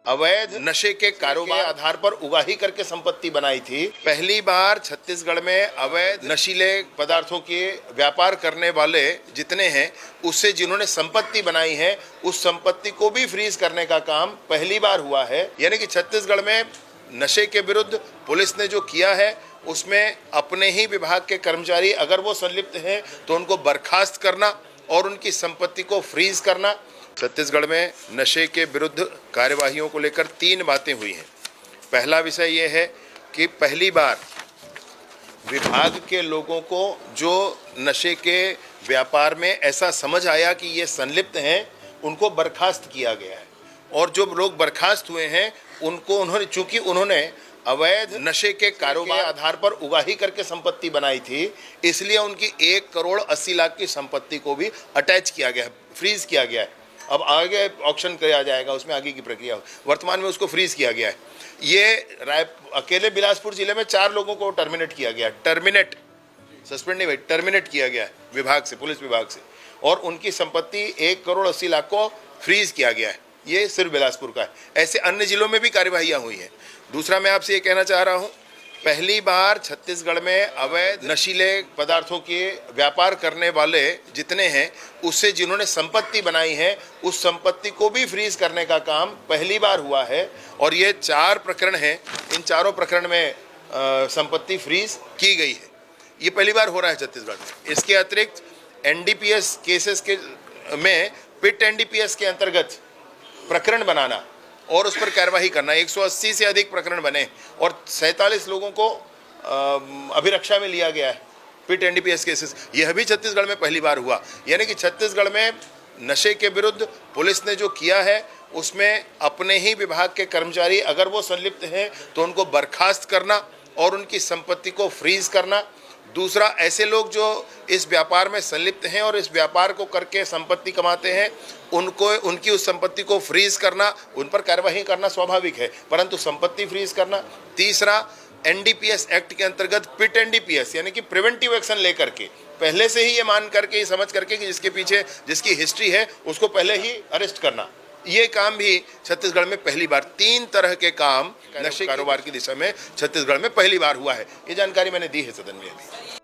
अवैध नशे के कारोबार के आधार पर उगाही करके संपत्ति बनाई थी। पहली बार छत्तीसगढ़ में अवैध नशीले पदार्थों के व्यापार करने वाले जितने हैं, उससे जिन्होंने संपत्ति बनाई है, उस संपत्ति को भी फ्रीज करने का काम पहली बार हुआ है। यानी कि छत्तीसगढ़ में नशे के विरुद्ध पुलिस ने जो किया है, उसमें अपने ही विभाग के कर्मचारी अगर वो संलिप्त हैं तो उनको बर्खास्त करना और उनकी संपत्ति को फ्रीज करना। छत्तीसगढ़ में नशे के विरुद्ध कार्यवाहियों को लेकर 3 बातें हुई हैं। पहला विषय ये है कि पहली बार विभाग के लोगों को जो नशे के व्यापार में ऐसा समझ आया कि ये संलिप्त हैं, उनको बर्खास्त किया गया है। और जो लोग बर्खास्त हुए हैं उन्होंने चूंकि उन्होंने अवैध नशे के कारोबार के आधार पर उगाही करके संपत्ति बनाई थी, इसलिए उनकी 1,80,00,000 की संपत्ति को भी अटैच किया गया है, फ्रीज किया गया है। अब आगे ऑक्शन किया जाएगा, उसमें आगे की प्रक्रिया। वर्तमान में उसको फ्रीज किया गया है। ये अकेले बिलासपुर जिले में 4 लोगों को टर्मिनेट किया गया, सस्पेंड नहीं भाई, टर्मिनेट किया गया है विभाग से, पुलिस विभाग से, और उनकी संपत्ति 1,80,00,000 को फ्रीज किया गया है। ये सिर्फ बिलासपुर का है। ऐसे अन्य जिलों में भी कार्यवाहियां हुई हैं। दूसरा, मैं आपसे ये कहना चाह रहा हूं, पहली बार छत्तीसगढ़ में अवैध नशीले पदार्थों के व्यापार करने वाले जितने हैं, उससे जिन्होंने संपत्ति बनाई है, उस संपत्ति को भी फ्रीज करने का काम पहली बार हुआ है। और ये 4 प्रकरण हैं। इन चारों प्रकरण में संपत्ति फ्रीज की गई है। ये पहली बार हो रहा है छत्तीसगढ़ में। इसके अतिरिक्त एनडीपीएस केसेस के में पिट एनडीपीएस के अंतर्गत प्रकरण बनाना और उस पर कार्रवाई करना, 180 से अधिक प्रकरण बने और 47 लोगों को अभिरक्षा में लिया गया है। पिट एनडीपीएस केसेस, यह भी छत्तीसगढ़ में पहली बार हुआ। यानी कि छत्तीसगढ़ में नशे के विरुद्ध पुलिस ने जो किया है, उसमें अपने ही विभाग के कर्मचारी अगर वो संलिप्त हैं तो उनको बर्खास्त करना और उनकी संपत्ति को फ्रीज करना। दूसरा, ऐसे लोग जो इस व्यापार में संलिप्त हैं और इस व्यापार को करके संपत्ति कमाते हैं, उनकी उस संपत्ति को फ्रीज करना, उन पर कार्रवाई करना स्वाभाविक है, परंतु संपत्ति फ्रीज करना। तीसरा, एनडीपीएस एक्ट के अंतर्गत पिट एनडीपीएस यानी कि प्रिवेंटिव एक्शन लेकर के, पहले से ही ये मान करके, ये समझ करके कि जिसके पीछे जिसकी हिस्ट्री है उसको पहले ही अरेस्ट करना। ये काम भी छत्तीसगढ़ में पहली बार, 3 तरह के काम नशे कारोबार की दिशा में छत्तीसगढ़ में पहली बार हुआ है। ये जानकारी मैंने दी है सदन में अभी।